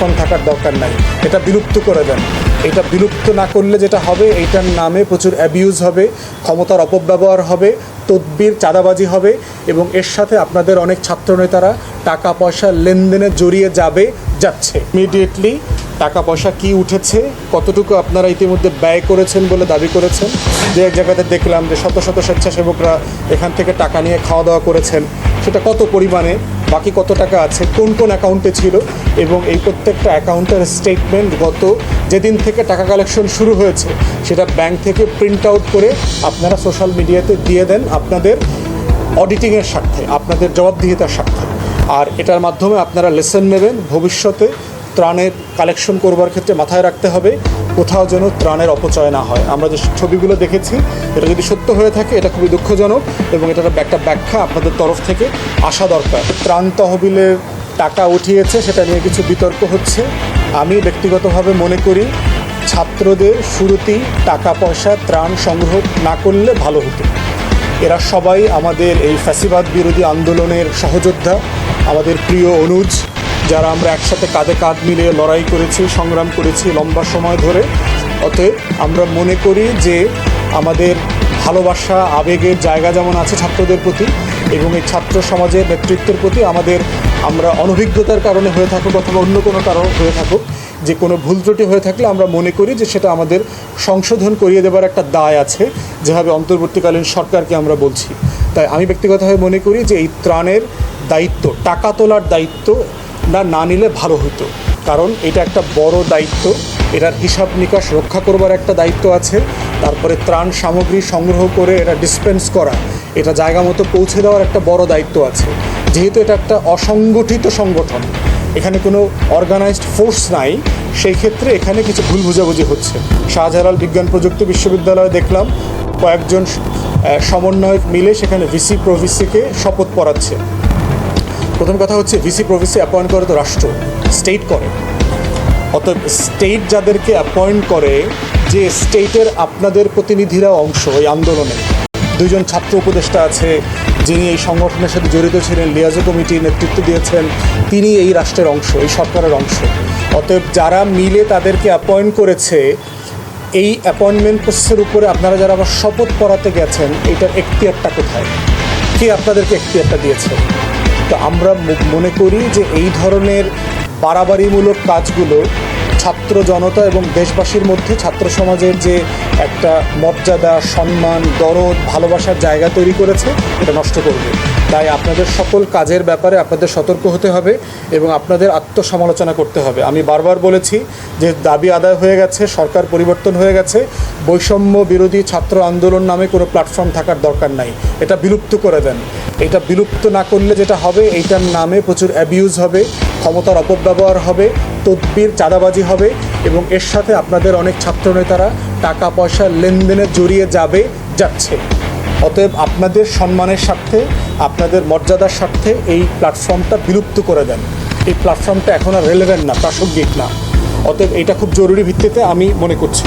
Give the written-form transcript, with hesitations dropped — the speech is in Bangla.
প্ল্যাটফর্ম থাকার দরকার নাই, এটা বিলুপ্ত করে দেন। এটা বিলুপ্ত না করলে যেটা হবে, এইটার নামে প্রচুর অ্যাবিউজ হবে, ক্ষমতার অপব্যবহার হবে, তদবির চাঁদাবাজি হবে এবং এর সাথে আপনাদের অনেক ছাত্রনেতারা টাকা পয়সা লেনদেনে জড়িয়ে যাচ্ছে। ইমিডিয়েটলি টাকা পয়সা কি উঠেছে, কতটুকু আপনারা ইতিমধ্যে ব্যয় করেছেন বলে দাবি করেছেন। যে এক জায়গাতে দেখলাম যে শত শত স্বেচ্ছাসেবকরা এখান থেকে টাকা নিয়ে খাওয়া দাওয়া করেছেন, সেটা কত পরিমাণে, বাকি কত টাকা আছে, কোন কোন অ্যাকাউন্টে ছিল এবং এই প্রত্যেকটা অ্যাকাউন্টের স্টেটমেন্ট গত যেদিন থেকে টাকা কালেকশন শুরু হয়েছে সেটা ব্যাংক থেকে প্রিন্ট আউট করে আপনারা সোশ্যাল মিডিয়াতে দিয়ে দেন আপনাদের অডিটিংয়ের স্বার্থে, আপনাদের জবাবদিহিতার স্বার্থে। আর এটার মাধ্যমে আপনারা লেসন নেবেন। ভবিষ্যতে ত্রাণের কালেকশন করবার ক্ষেত্রে মাথায় রাখতে হবে কোথাও যেন ত্রাণের অপচয় না হয়। আমরা যে ছবিগুলো দেখেছি এটা যদি সত্য হয়ে থাকে এটা খুবই দুঃখজনক এবং এটার একটা ব্যাখ্যা আপনাদের তরফ থেকে আসা দরকার। ত্রাণ তহবিলের টাকা উঠিয়েছে সেটা নিয়ে কিছু বিতর্ক হচ্ছে। আমি ব্যক্তিগতভাবে মনে করি ছাত্রদের শুরুতেই টাকা পয়সা ত্রাণ সংগ্রহ না করলে ভালো হতো। এরা সবাই আমাদের এই ফ্যাসিবাদ বিরোধী আন্দোলনের সহযোদ্ধা, আমাদের প্রিয় অনুজ, যারা আমরা একসাথে কাঁধে কাঁধ মিলিয়ে লড়াই করেছি, সংগ্রাম করেছি লম্বা সময় ধরে। অতএব আমরা মনে করি যে আমাদের ভালোবাসা আবেগের জায়গা যেমন আছে ছাত্রদের প্রতি এবং এই ছাত্র সমাজের নেতৃত্বের প্রতি আমরা অনভিজ্ঞতার কারণে হয়ে থাকুক অথবা অন্য কোনো কারণ হয়ে থাকুক, যে কোনো ভুল ত্রুটি হয়ে থাকলে আমরা মনে করি যে সেটা আমাদের সংশোধন করিয়ে দেবার একটা দায় আছে, যেভাবে অন্তর্বর্তীকালীন সরকারকে আমরা বলছি। তাই আমি ব্যক্তিগতভাবে মনে করি যে এই ত্রাণের দায়িত্ব, টাকা তোলার দায়িত্ব না নিলে ভালো হতো, কারণ এটা একটা বড় দায়িত্ব। এটার হিসাব নিকাশ রক্ষা করবার একটা দায়িত্ব আছে, তারপরে ত্রাণ সামগ্রী সংগ্রহ করে এটা ডিসপেন্স করা, এটা জায়গা মতো পৌঁছে দেওয়ার একটা বড় দায়িত্ব আছে। যেহেতু এটা একটা অসংগঠিত সংগঠন, এখানে কোনো অর্গানাইজড ফোর্স নাই, সেই ক্ষেত্রে এখানে কিছু ভুল বোঝাবুঝি হচ্ছে। শাহজালাল বিজ্ঞান প্রযুক্তি বিশ্ববিদ্যালয়ে দেখলাম কয়েকজন সমন্বয়ক মিলে সেখানে ভিসি প্রভিসিকে শপথ পড়াচ্ছে। প্রথম কথা হচ্ছে ভিসি প্রভিসি অ্যাপয়েন্ট করে তো রাষ্ট্র, স্টেট করে। অতএব স্টেট যাদেরকে অ্যাপয়েন্ট করে, যে স্টেটের আপনাদের প্রতিনিধিরা অংশ এই আন্দোলনে। দুইজন ছাত্র উপদেষ্টা আছে যিনি এই সংগঠনের সাথে জড়িত ছিলেন, লিয়াজো কমিটি নেতৃত্ব দিয়েছেন, তিনি এই রাষ্ট্রের অংশ, এই সরকারের অংশ। অতএব যারা মিলে তাদেরকে অ্যাপয়েন্ট করেছে, এই অ্যাপয়েন্টমেন্ট প্রসেসের উপরে আপনারা যারা আবার শপথ পড়াতে গেছেন, এইটার এখতিয়ারটা কোথায়, কে আপনাদেরকে এখতিয়ারটা দিয়েছে? তো আমরা মনে করি যে এই ধরনের বাড়াবাড়িমূলক কাজগুলো ছাত্র জনতা এবং দেশবাসীর মধ্যে ছাত্র সমাজের যে একটা মর্যাদা, সম্মান, দরদ, ভালোবাসার জায়গা তৈরি করেছে, এটা নষ্ট করবে। তাই আপনাদের সকল কাজের ব্যাপারে আপনাদের সতর্ক হতে হবে এবং আপনাদের আত্মসমালোচনা করতে হবে। আমি বারবার বলেছি যে দাবি আদায় হয়ে গেছে, সরকার পরিবর্তন হয়ে গেছে, বৈষম্য বিরোধী ছাত্র আন্দোলন নামে কোনো প্ল্যাটফর্ম থাকার দরকার নাই, এটা বিলুপ্ত করে দেন। এটা বিলুপ্ত না করলে যেটা হবে, এইটার নামে প্রচুর অ্যাবিউজ হবে, ক্ষমতার অপব্যবহার হবে, তদবির চাঁদাবাজি হবে এবং এর সাথে আপনাদের অনেক ছাত্রনেতারা টাকা পয়সা লেনদেনে জড়িয়ে যাচ্ছে। অতএব আপনাদের সম্মানের স্বার্থে, আপনাদের মর্যাদার স্বার্থে এই প্ল্যাটফর্মটা বিলুপ্ত করে দেন। এই প্ল্যাটফর্মটা এখন আর রেলেভেন্ট না, প্রাসঙ্গিক না। অতএব এটা খুব জরুরি ভিত্তিতে আমি মনে করছি।